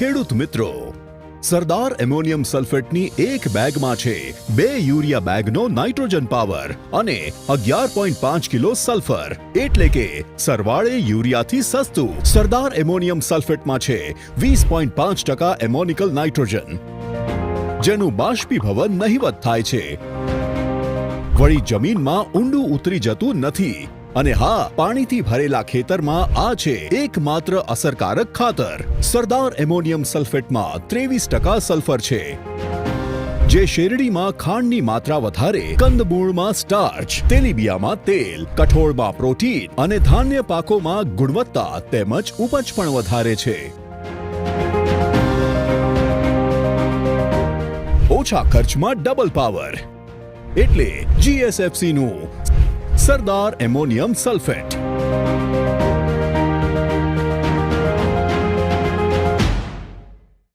ખેડૂત મિત્રો, સરદાર એમોનિયમ સલ્ફેટની એક બેગમાં છે 2 યુરિયા બેગનો નાઇટ્રોજન પાવર અને 11.5 કિલો સલ્ફર, એટલે કે સરવાળે યુરિયાથી સસ્તું. સરદાર એમોનિયમ સલ્ફેટમાં છે 20.5% એમોનિકલ નાઇટ્રોજન, જેનું બાષ્પીભવન નહિવત થાય છે. વળી જમીનમાં ઊંડું ઉતરી જતું નથી. અને હા, પાણીથી ભરેલા ખેતરમાં આ છે એકમાત્ર અસરકારક ખાતર. સરદાર એમોનિયમ સલ્ફેટમાં 23% સલ્ફર છે, જે શેરડીમાં ખાંડની માત્રા વધારે, કંદમૂળમાં સ્ટાર્ચ, તેલીબિયામાં તેલ, કઠોળમાં પ્રોટીન અને ધાન્ય પાકોમાં ગુણવત્તા તેમજ ઉપજ પણ વધારે છે. ઓછા ખર્ચમાં ડબલ પાવર, એટલે GSFC નું સરદાર એમોનિયમ સલ્ફેટ.